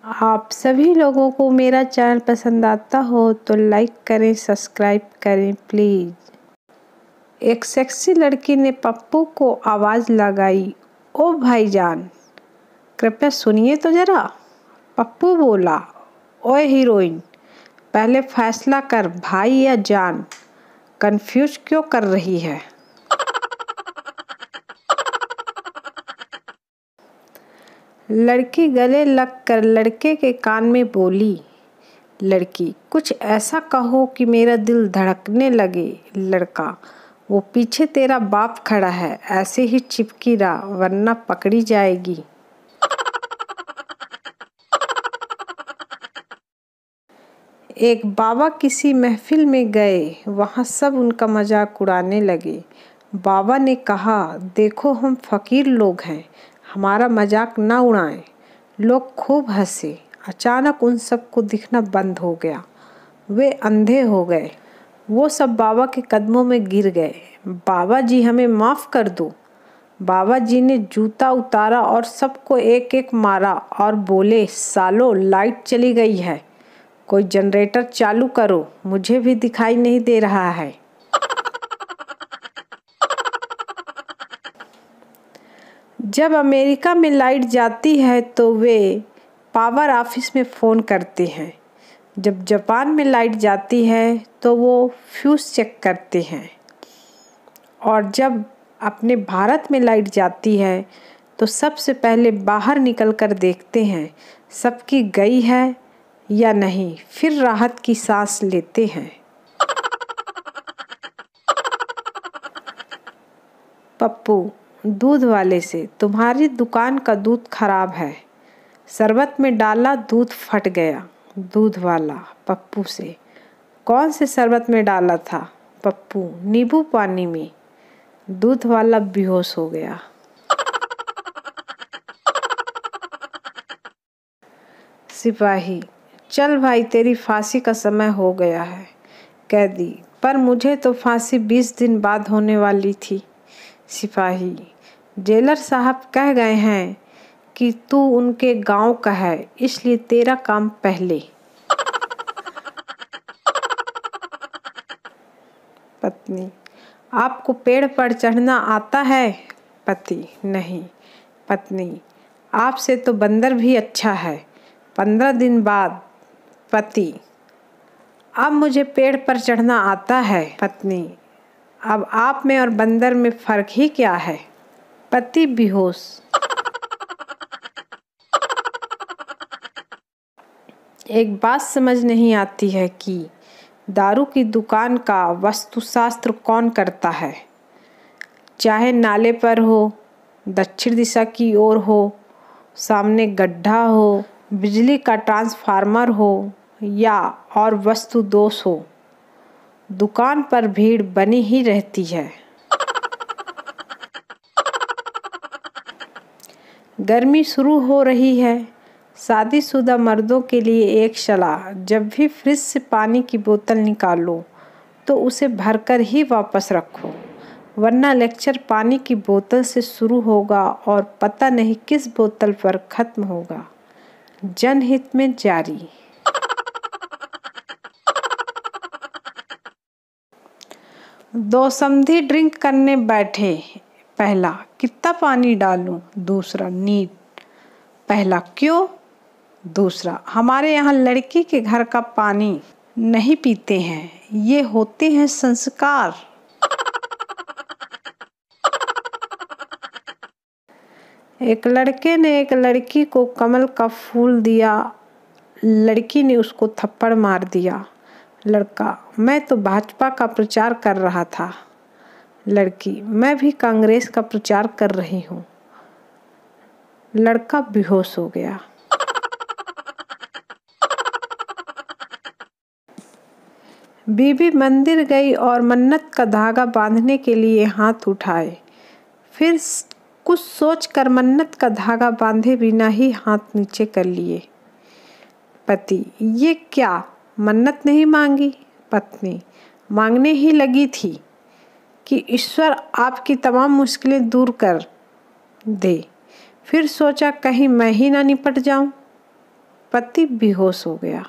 आप सभी लोगों को मेरा चैनल पसंद आता हो तो लाइक करें, सब्सक्राइब करें प्लीज़। एक सेक्सी लड़की ने पप्पू को आवाज़ लगाई, ओ भाईजान, कृपया सुनिए तो ज़रा। पप्पू बोला, ओए हीरोइन, पहले फैसला कर, भाई या जान, कंफ्यूज क्यों कर रही है। लड़की गले लगकर लड़के के कान में बोली, लड़की, कुछ ऐसा कहो कि मेरा दिल धड़कने लगे। लड़का, वो पीछे तेरा बाप खड़ा है, ऐसे ही चिपकी रहा वरना पकड़ी जाएगी। एक बाबा किसी महफिल में गए, वहाँ सब उनका मजाक उड़ाने लगे। बाबा ने कहा, देखो हम फकीर लोग हैं, हमारा मजाक ना उड़ाएं। लोग खूब हंसे। अचानक उन सबको दिखना बंद हो गया, वे अंधे हो गए। वो सब बाबा के कदमों में गिर गए। बाबा जी, हमें माफ़ कर दो। बाबा जी ने जूता उतारा और सबको एक एक मारा और बोले, सालो, लाइट चली गई है, कोई जनरेटर चालू करो, मुझे भी दिखाई नहीं दे रहा है। जब अमेरिका में लाइट जाती है तो वे पावर ऑफिस में फ़ोन करते हैं। जब जापान में लाइट जाती है तो वो फ्यूज़ चेक करते हैं। और जब अपने भारत में लाइट जाती है तो सबसे पहले बाहर निकलकर देखते हैं सबकी गई है या नहीं, फिर राहत की सांस लेते हैं। पप्पू दूध वाले से, तुम्हारी दुकान का दूध खराब है, शरबत में डाला दूध फट गया। दूध वाला पप्पू से, कौन से शरबत में डाला था। पप्पू, नींबू पानी में। दूध वाला बेहोश हो गया। सिपाही, चल भाई, तेरी फांसी का समय हो गया है। कैदी, पर मुझे तो फांसी 20 दिन बाद होने वाली थी। सिपाही, जेलर साहब कह गए हैं कि तू उनके गांव का है, इसलिए तेरा काम पहले। पत्नी, आपको पेड़ पर चढ़ना आता है। पति, नहीं। पत्नी, आपसे तो बंदर भी अच्छा है। 15 दिन बाद। पति, अब मुझे पेड़ पर चढ़ना आता है। पत्नी, अब आप में और बंदर में फर्क ही क्या है। पति बेहोश। एक बात समझ नहीं आती है कि दारू की दुकान का वास्तुशास्त्र कौन करता है। चाहे नाले पर हो, दक्षिण दिशा की ओर हो, सामने गड्ढा हो, बिजली का ट्रांसफार्मर हो या और वस्तु दोष हो, दुकान पर भीड़ बनी ही रहती है। गर्मी शुरू हो रही है। शादीशुदा मर्दों के लिए एक सलाह, जब भी फ्रिज से पानी की बोतल निकालो तो उसे भरकर ही वापस रखो, वरना लेक्चर पानी की बोतल से शुरू होगा और पता नहीं किस बोतल पर खत्म होगा। जनहित में जारी। दो समधी ड्रिंक करने बैठे। पहला, कितना पानी डालूं। दूसरा, नीट। पहला, क्यों। दूसरा, हमारे यहाँ लड़की के घर का पानी नहीं पीते हैं, ये होते हैं संस्कार। एक लड़के ने एक लड़की को कमल का फूल दिया, लड़की ने उसको थप्पड़ मार दिया। लड़का, मैं तो भाजपा का प्रचार कर रहा था। लड़की, मैं भी कांग्रेस का प्रचार कर रही हूँ। लड़का बेहोश हो गया। बीबी मंदिर गई और मन्नत का धागा बांधने के लिए हाथ उठाए, फिर कुछ सोचकर मन्नत का धागा बांधे बिना ही हाथ नीचे कर लिए। पति, ये क्या, मन्नत नहीं मांगी। पत्नी, मांगने ही लगी थी कि ईश्वर आपकी तमाम मुश्किलें दूर कर दे, फिर सोचा कहीं मैं ही ना निपट जाऊं। पति बेहोश हो गया।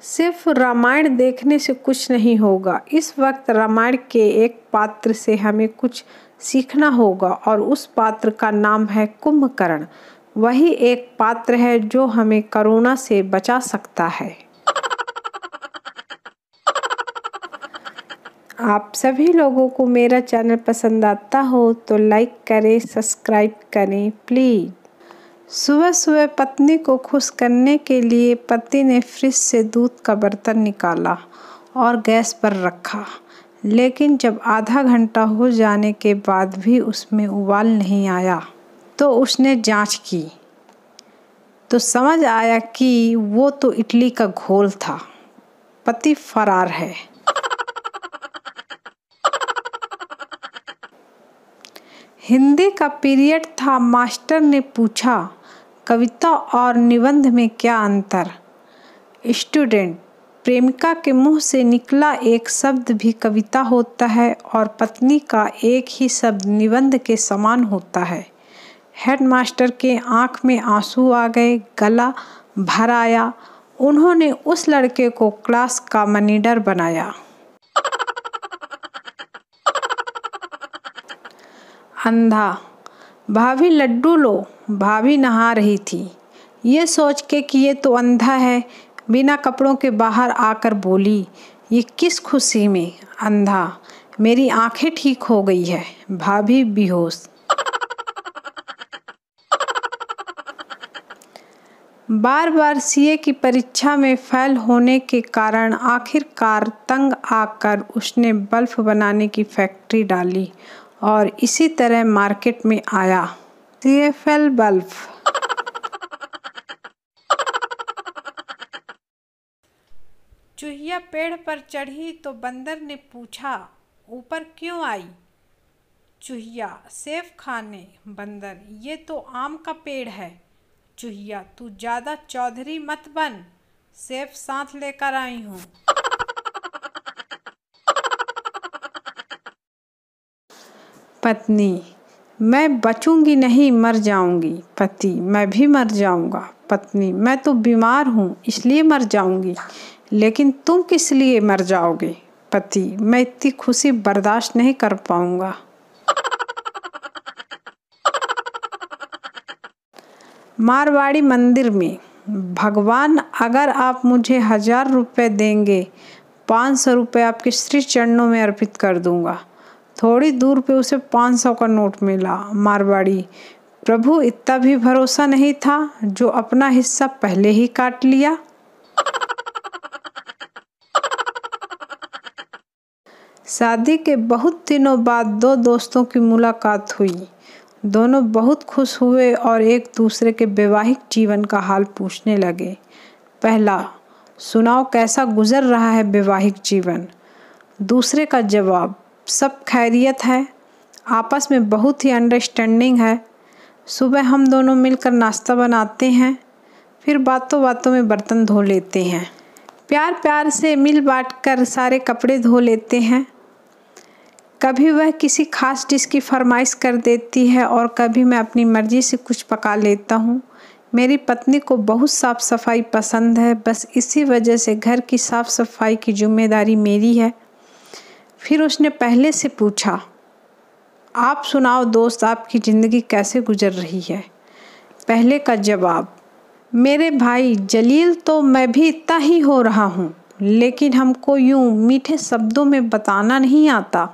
सिर्फ रामायण देखने से कुछ नहीं होगा। इस वक्त रामायण के एक पात्र से हमें कुछ सीखना होगा और उस पात्र का नाम है कुंभकर्ण। वही एक पात्र है जो हमें कोरोना से बचा सकता है। आप सभी लोगों को मेरा चैनल पसंद आता हो तो लाइक करें, सब्सक्राइब करें प्लीज़। सुबह सुबह पत्नी को खुश करने के लिए पति ने फ्रिज से दूध का बर्तन निकाला और गैस पर रखा, लेकिन जब आधा घंटा हो जाने के बाद भी उसमें उबाल नहीं आया तो उसने जांच की तो समझ आया कि वो तो इडली का घोल था। पति फरार है। हिंदी का पीरियड था। मास्टर ने पूछा, कविता और निबंध में क्या अंतर? स्टूडेंट, प्रेमिका के मुंह से निकला एक शब्द भी कविता होता है और पत्नी का एक ही शब्द निबंध के समान होता है। हेडमास्टर के आंख में आंसू आ गए, गला भर आया। उन्होंने उस लड़के को क्लास का मॉनिटर बनाया। अंधा, भाभी लड्डू लो। भाभी नहा रही थी। ये सोच के कि ये तो अंधा है, बिना कपड़ों के बाहर आकर बोली, ये किस खुशी में? अंधा, मेरी आंखें ठीक हो गई है। भाभी बेहोश। बार बार सीए की परीक्षा में फेल होने के कारण आखिरकार तंग आकर उसने बल्ब बनाने की फैक्ट्री डाली और इसी तरह मार्केट में आया सीएफएल बल्ब। चूहिया पेड़ पर चढ़ी तो बंदर ने पूछा, ऊपर क्यों आई? चूहिया, सेब खाने। बंदर, ये तो आम का पेड़ है। चूहिया, तू ज्यादा चौधरी मत बन, सेब साथ लेकर आई हूँ। पत्नी, मैं बचूंगी नहीं, मर जाऊंगी। पति, मैं भी मर जाऊंगा। पत्नी, मैं तो बीमार हूँ इसलिए मर जाऊंगी, लेकिन तुम किस लिए मर जाओगे? पति, मैं इतनी खुशी बर्दाश्त नहीं कर पाऊंगा। मारवाड़ी मंदिर में, भगवान अगर आप मुझे 1000 रुपये देंगे, 500 रुपये आपके श्री चरणों में अर्पित कर दूंगा। थोड़ी दूर पे उसे 500 का नोट मिला। मारवाड़ी, प्रभु इतना भी भरोसा नहीं था जो अपना हिस्सा पहले ही काट लिया। शादी के बहुत दिनों बाद दो दोस्तों की मुलाकात हुई। दोनों बहुत खुश हुए और एक दूसरे के वैवाहिक जीवन का हाल पूछने लगे। पहला, सुनाओ कैसा गुजर रहा है वैवाहिक जीवन? दूसरे का जवाब, सब खैरियत है, आपस में बहुत ही अंडरस्टैंडिंग है। सुबह हम दोनों मिलकर नाश्ता बनाते हैं, फिर बातों बातों में बर्तन धो लेते हैं। प्यार प्यार से मिल बांट कर सारे कपड़े धो लेते हैं। कभी वह किसी खास डिश की फरमाइश कर देती है और कभी मैं अपनी मर्जी से कुछ पका लेता हूँ। मेरी पत्नी को बहुत साफ़ सफाई पसंद है, बस इसी वजह से घर की साफ़ सफाई की जिम्मेदारी मेरी है। फिर उसने पहले से पूछा, आप सुनाओ दोस्त, आपकी ज़िंदगी कैसे गुजर रही है? पहले का जवाब, मेरे भाई जलील, तो मैं भी इतना ही हो रहा हूँ, लेकिन हमको यूँ मीठे शब्दों में बताना नहीं आता।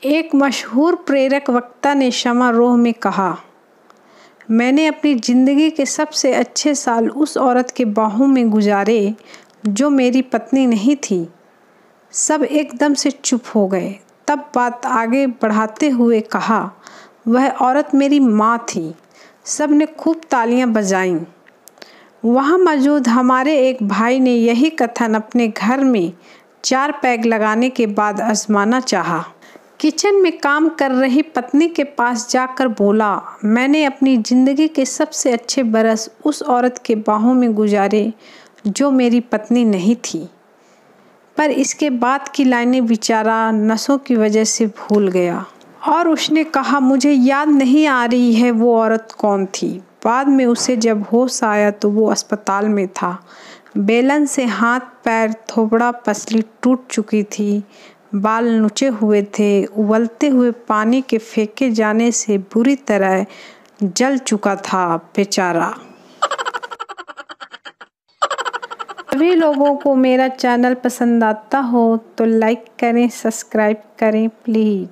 एक मशहूर प्रेरक वक्ता ने समारोह में कहा, मैंने अपनी ज़िंदगी के सबसे अच्छे साल उस औरत के बाहों में गुजारे जो मेरी पत्नी नहीं थी। सब एकदम से चुप हो गए। तब बात आगे बढ़ाते हुए कहा, वह औरत मेरी माँ थी। सब ने खूब तालियां बजाईं। वहाँ मौजूद हमारे एक भाई ने यही कथन अपने घर में 4 पैग लगाने के बाद आजमाना चाहा। किचन में काम कर रही पत्नी के पास जाकर बोला, मैंने अपनी ज़िंदगी के सबसे अच्छे बरस उस औरत के बाहों में गुजारे जो मेरी पत्नी नहीं थी। पर इसके बाद की लाइनें बेचारा नशों की वजह से भूल गया और उसने कहा, मुझे याद नहीं आ रही है वो औरत कौन थी। बाद में उसे जब होश आया तो वो अस्पताल में था। बेलन से हाथ पैर थोबड़ा पसली टूट चुकी थी, बाल नुचे हुए थे, उबलते हुए पानी के फेंके जाने से बुरी तरह जल चुका था बेचारा। सभी लोगों को मेरा चैनल पसंद आता हो तो लाइक करें, सब्सक्राइब करें प्लीज़।